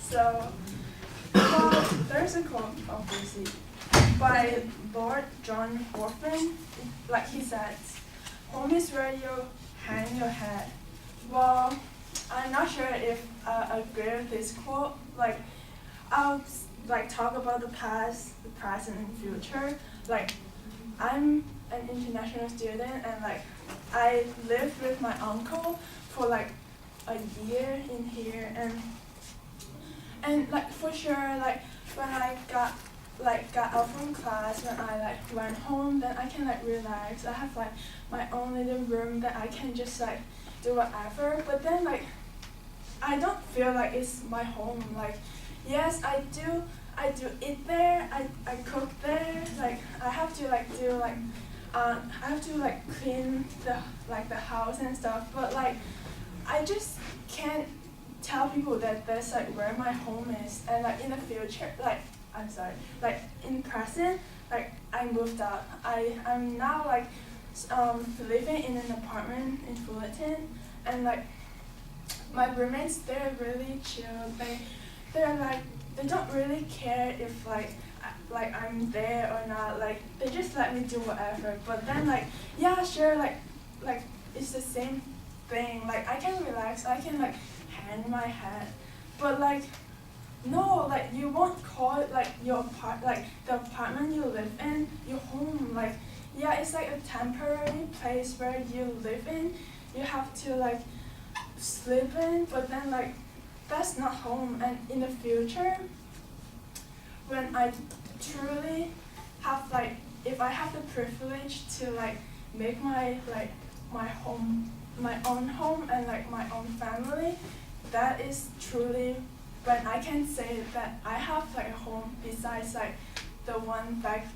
So, well, there's a quote obviously by Lord John Orphan. Like he says, "Home is where you hang your head." Well, I'm not sure if I agree with this quote. Like, I'll talk about the past, the present, and future. Like, I'm an international student, and I lived with my uncle for a year in here, and for sure, when I got out from class, when I went home, then I can relax. I have my own little room that I can just do whatever. But then I don't feel like it's my home. Yes, I do eat there. I cook there. I have to do I have to clean the house and stuff. But I just can't tell people that that's where my home is. And in the future, I'm sorry, in present, I moved out. I'm now living in an apartment in Fullerton, and my roommates, they're really chill. They don't really care if I'm there or not. They just let me do whatever. But then yeah, sure, it's the same thing. I can relax, I can hang my head. But no, you won't call it your the apartment you live in your home. Yeah, it's a temporary place where you live in. You have to sleep in, but then that's not home. And in the future, when I truly have if I have the privilege to make my my home, my own home, and my own family, that is truly when I can say that I have a home besides the one back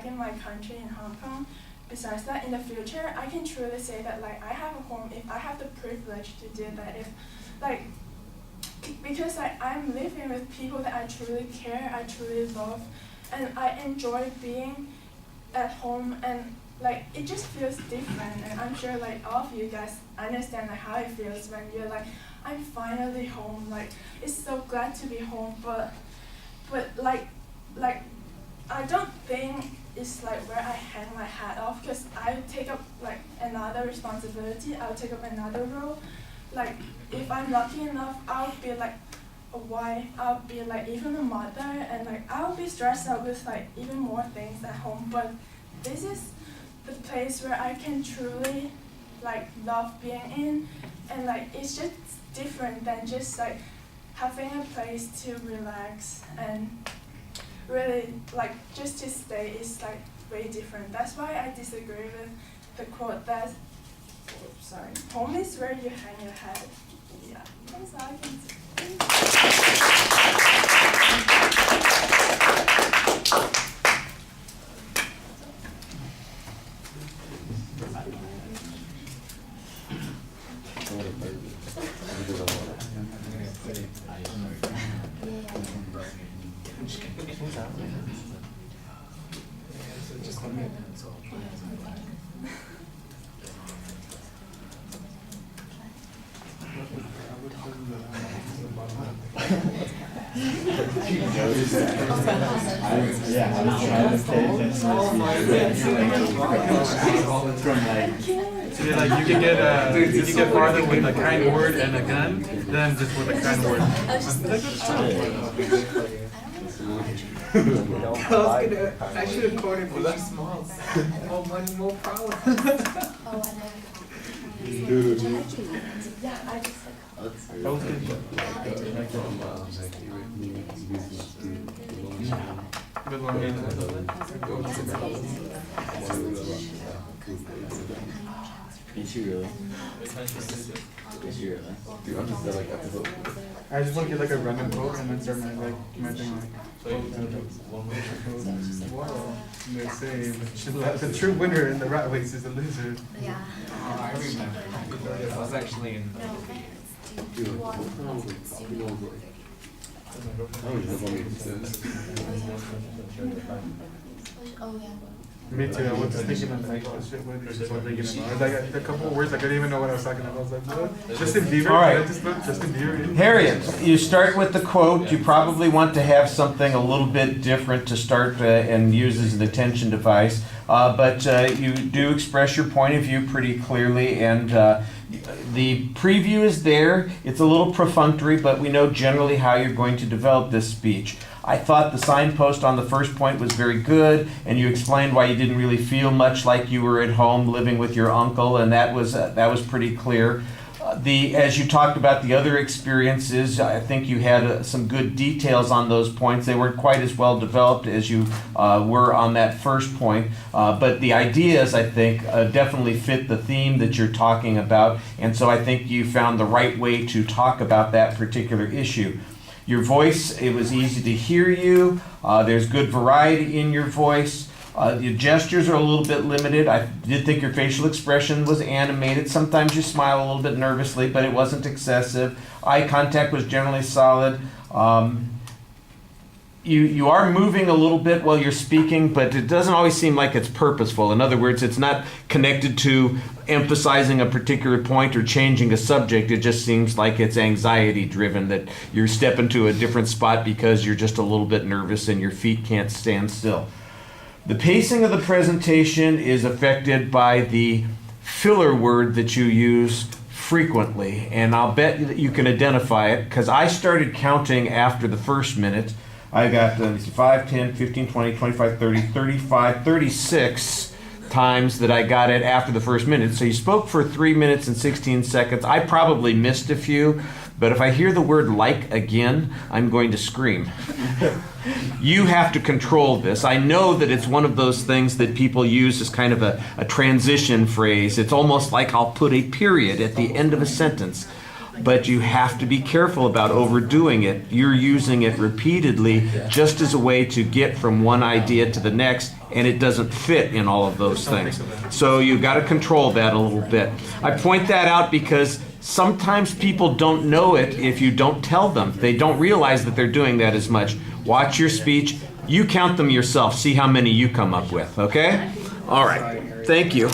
in my country in Hong Kong. Besides that, in the future, I can truly say that I have a home if I have the privilege to do that. If because I'm living with people that I truly care, I truly love, and I enjoy being at home, and it just feels different. And I'm sure all of you guys understand how it feels when you're I'm finally home. It's so glad to be home, but I don't think it's where I hang my hat off, because I take up another responsibility. I'll take up another role. If I'm lucky enough, I'll be a wife. I'll be even a mother, and I'll be stressed out with even more things at home. But this is the place where I can truly love being in, and it's just different than just having a place to relax, and really just to stay is way different. That's why I disagree with the quote that home is where you hang your head. Yeah, that's all I can say. So you can get farther with a kind word and a gun than just with a kind word. I should have quoted Biggie Smalls. More money, more power. Yeah, I just Good one. Is she really? Is she really? Dude, I'm just episode. I just want to get a random quote and then start my thing They say the true winner in the rat race is the loser. Yeah. I remember. I was actually in. Oh yeah. Me too. I was just thinking of like, oh shit, what is this one thinking about? Like a couple of words, I didn't even know what I was talking about. I was like, what? Justin Bieber? All right. I just looked Justin Bieber. Harriet, you start with the quote. You probably want to have something a little bit different to start and use as an attention device. But you do express your point of view pretty clearly, and the preview is there. It's a little perfunctory, but we know generally how you're going to develop this speech. I thought the signpost on the first point was very good, and you explained why you didn't really feel much like you were at home living with your uncle, and that was pretty clear. As you talked about the other experiences, I think you had some good details on those points. They weren't quite as well developed as you were on that first point, but the ideas, I think, definitely fit the theme that you're talking about, and so I think you found the right way to talk about that particular issue. Your voice, it was easy to hear you. There's good variety in your voice. Your gestures are a little bit limited. I did think your facial expression was animated. Sometimes you smile a little bit nervously, but it wasn't excessive. Eye contact was generally solid. You are moving a little bit while you're speaking, but it doesn't always seem like it's purposeful. In other words, it's not connected to emphasizing a particular point or changing a subject. It just seems like it's anxiety driven, that you're stepping to a different spot because you're just a little bit nervous and your feet can't stand still. The pacing of the presentation is affected by the filler word that you use frequently, and I'll bet that you can identify it because I started counting after the first minute. I got 5, 10, 15, 20, 25, 30, 35, 36 times that I got it after the first minute. So you spoke for 3 minutes and 16 seconds. I probably missed a few, but if I hear the word like again, I'm going to scream. You have to control this. I know that it's one of those things that people use as kind of a transition phrase. It's almost like I'll put a period at the end of a sentence. But you have to be careful about overdoing it. You're using it repeatedly just as a way to get from one idea to the next, and it doesn't fit in all of those things. So you've got to control that a little bit. I point that out because sometimes people don't know it if you don't tell them. They don't realize that they're doing that as much. Watch your speech. You count them yourself. See how many you come up with, okay? All right. Thank you.